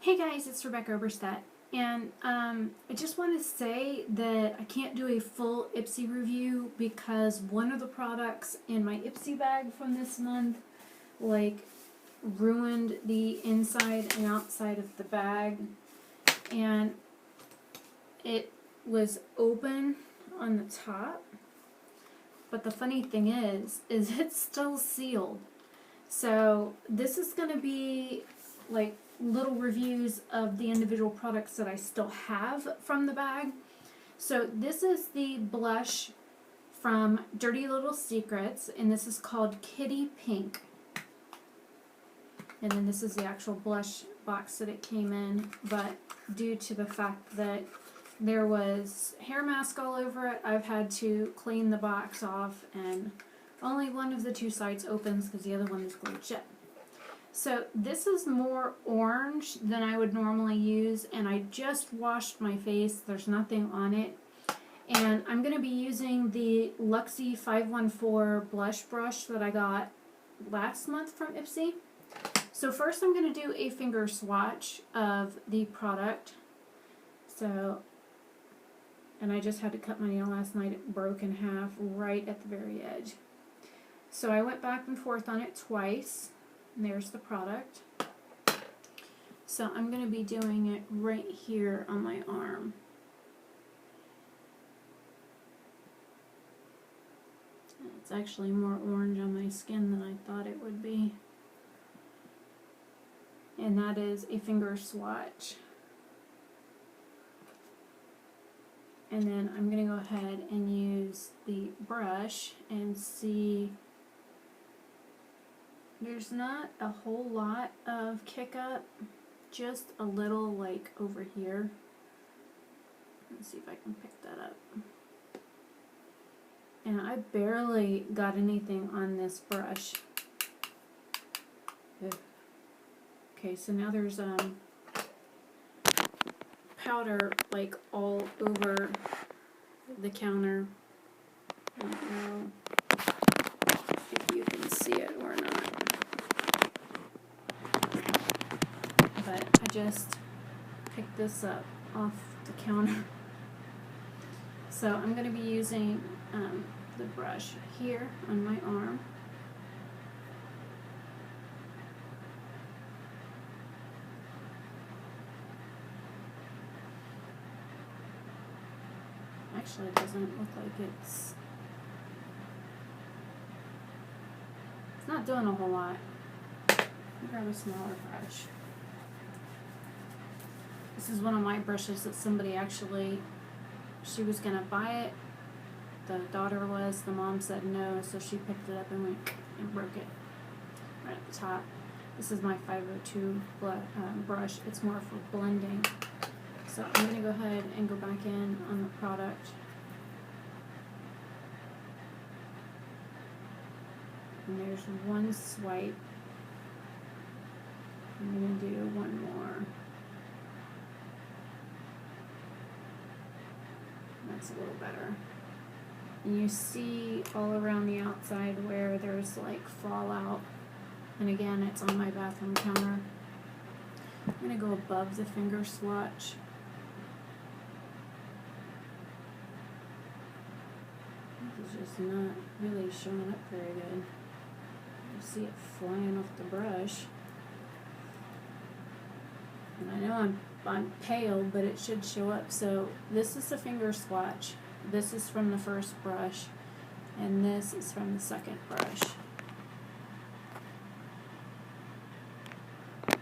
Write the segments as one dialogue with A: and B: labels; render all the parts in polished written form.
A: Hey guys, it's Rebecca Oberstadt, and I just want to say that I can't do a full Ipsy review because one of the products in my Ipsy bag from this month, ruined the inside and outside of the bag, and it was open on the top, but the funny thing is it's still sealed. So this is going to be like little reviews of the individual products that I still have from the bag. So this is the blush from Dirty Little Secrets, and this is called Kitty Pink. And then this is the actual blush box that it came in, but due to the fact that there was hair mask all over it, I've had to clean the box off, and only one of the two sides opens because the other one is glued shut. So this is more orange than I would normally use, and I just washed my face. There's nothing on it. And I'm going to be using the Luxie 514 blush brush that I got last month from Ipsy. So first I'm going to do a finger swatch of the product. So, and I just had to cut my nail last night. It broke in half right at the very edge. So I went back and forth on it twice. And there's the product. So I'm going to be doing it right here on my arm. It's actually more orange on my skin than I thought it would be. And that is a finger swatch. And then I'm going to go ahead and use the brush and see. There's not a whole lot of kick up, just a little like over here. Let's see if I can pick that up. And I barely got anything on this brush. Ugh. Okay, so now there's powder like all over the counter. I don't know if you can see it or not. But I just picked this up off the counter. So I'm going to be using the brush here on my arm. Actually, it doesn't look like it's not doing a whole lot. Let me grab a smaller brush. This is one of my brushes that somebody actually, she was going to buy it. The daughter was, the mom said no, so she picked it up and went and broke it right at the top. This is my 502 brush. It's more for blending. So I'm going to go ahead and go back in on the product. And there's one swipe. I'm going to do one more. That's a little better. And you see all around the outside where there's like fallout. And again, it's on my bathroom counter. I'm going to go above the finger swatch. This is just not really showing up very good. You see it flying off the brush. And I know I'm pale, but it should show up. So this is the finger swatch. This is from the first brush, and this is from the second brush. Let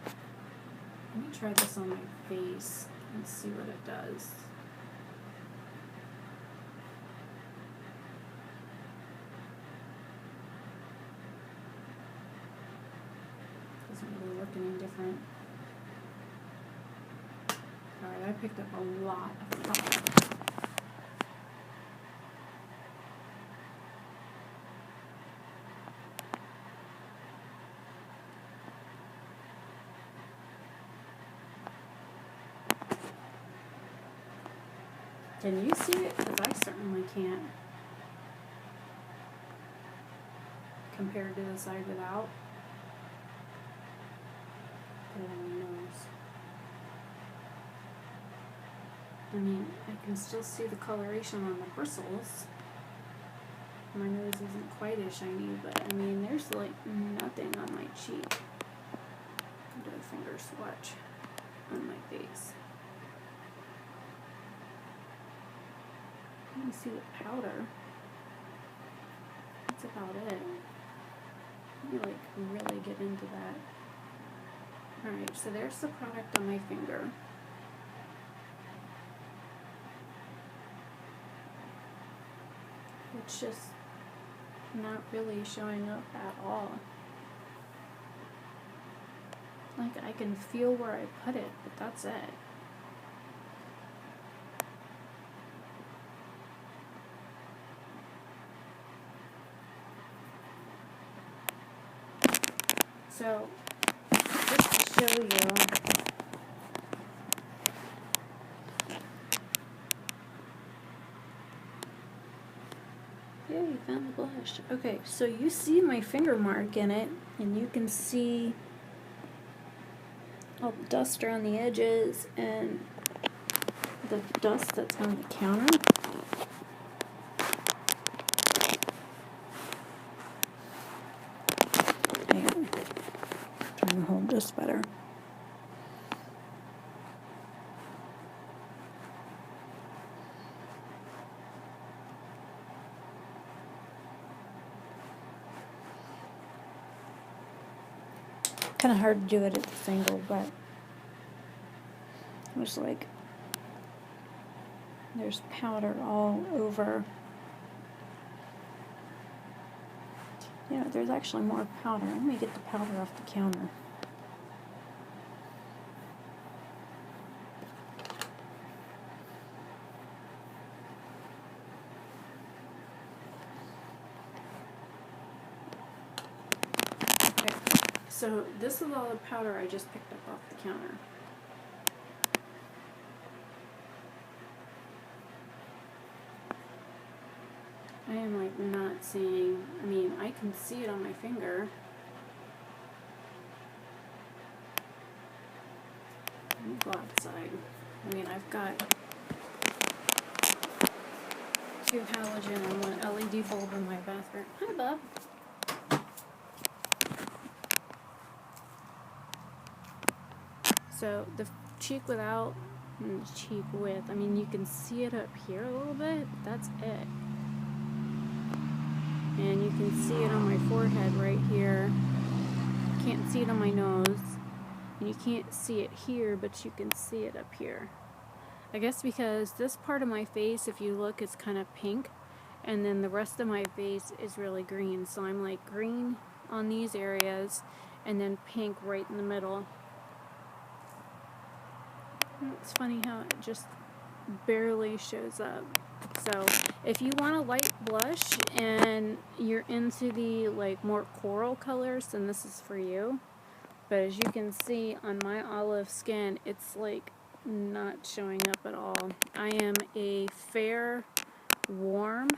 A: me try this on my face and see what it does. Doesn't really look any different. Alright, I picked up a lot of product. Can you see it? Because I certainly can't. Compared to the side without. Put it on my nose. I mean, I can still see the coloration on the bristles. My nose isn't quite as shiny, but I mean, there's like nothing on my cheek. I'll do a finger swatch on my face. You can see the powder. That's about it. Let me like really get into that. Alright, so there's the product on my finger. It's just not really showing up at all. Like, I can feel where I put it, but that's it. So, just to show you, yeah, you found the blush. Okay, so you see my finger mark in it, and you can see all the dust around the edges and the dust that's on the counter. Hang on. Trying to hold this better. Kind of hard to do it at this angle, but it was like there's powder all over. You know, there's actually more powder. Let me get the powder off the counter. Okay, so this is all the powder I just picked up off the counter. I am like not seeing, I mean, I can see it on my finger. Let me go outside. I mean, I've got 2 halogen and 1 LED bulb in my bathroom. Hi, Bob. So the cheek without and the cheek with, I mean, you can see it up here a little bit. That's it. And you can see it on my forehead right here. Can't see it on my nose. And you can't see it here, but you can see it up here. I guess because this part of my face, if you look, is kind of pink. And then the rest of my face is really green. So I'm like green on these areas and then pink right in the middle. And it's funny how it just barely shows up. So if you want a light blush and you're into the like more coral colors, then this is for you. But as you can see on my olive skin, it's like not showing up at all. I am a fair warm,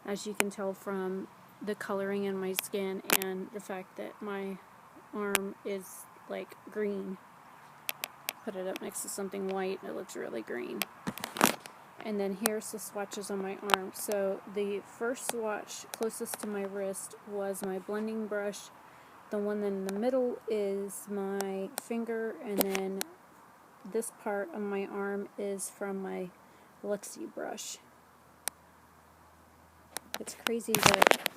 A: as you can tell from the coloring in my skin and the fact that my arm is like green. Put it up next to something white, it looks really green. And then here's the swatches on my arm. So the first swatch closest to my wrist was my blending brush. The one in the middle is my finger, and then this part of my arm is from my Luxie brush. It's crazy that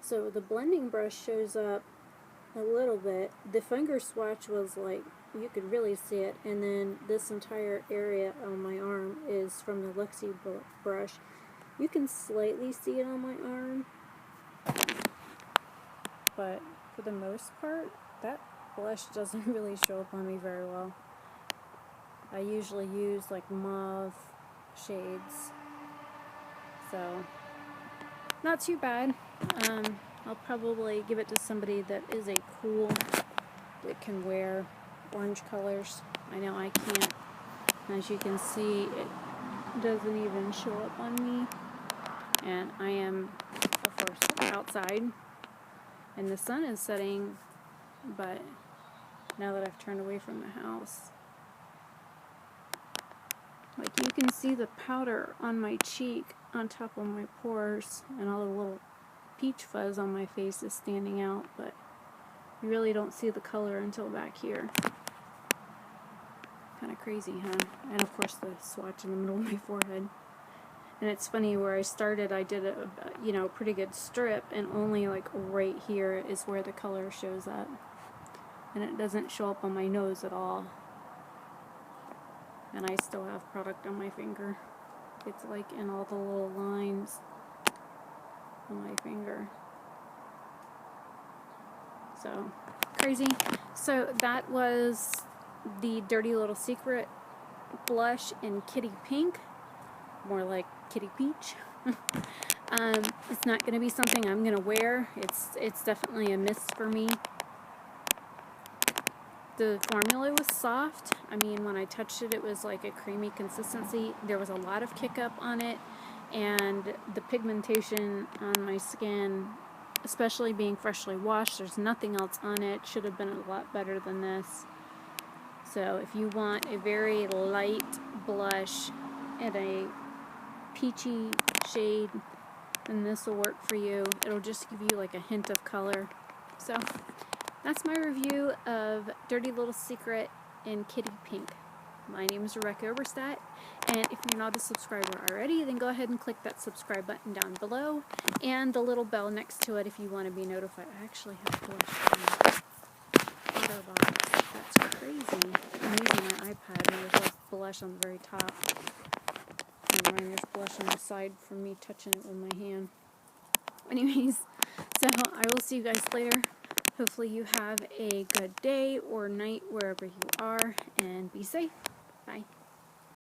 A: so the blending brush shows up a little bit. The finger swatch was like, you could really see it, and then this entire area on my arm is from the Luxie brush. You can slightly see it on my arm, but for the most part, that blush doesn't really show up on me very well. I usually use like mauve shades, so not too bad. I'll probably give it to somebody that is a cool, that can wear orange colors. I know I can't. As you can see, it doesn't even show up on me. And I am, of course, outside. And the sun is setting, but now that I've turned away from the house. Like, you can see the powder on my cheek on top of my pores, and all the little peach fuzz on my face is standing out, but you really don't see the color until back here. Kind of crazy, huh? And of course the swatch in the middle of my forehead. And it's funny, where I started, I did a pretty good strip, and only like right here is where the color shows up, and it doesn't show up on my nose at all. And I still have product on my finger. It's like in all the little lines on my finger. So crazy. So that was the Dirty Little Secret blush in Kitty Pink, more like Kitty Peach. It's not going to be something I'm going to wear. It's definitely a miss for me. The formula was soft. I mean, when I touched it, it was like a creamy consistency. There was a lot of kick up on it, and the pigmentation on my skin, especially being freshly washed, there's nothing else on it. Should have been a lot better than this. So if you want a very light blush in a peachy shade, then this will work for you. It'll just give you like a hint of color. So that's my review of Dirty Little Secret in Kitty Pink. My name is Rebecca Oberstadt, and if you're not a subscriber already, then go ahead and click that subscribe button down below, and the little bell next to it if you want to be notified. I actually have blush on the box. That's crazy. I'm using my iPad, and there's like blush on the very top. And there's blush on the side from me touching it with my hand. Anyways, so I will see you guys later. Hopefully you have a good day or night wherever you are, and be safe. Bye.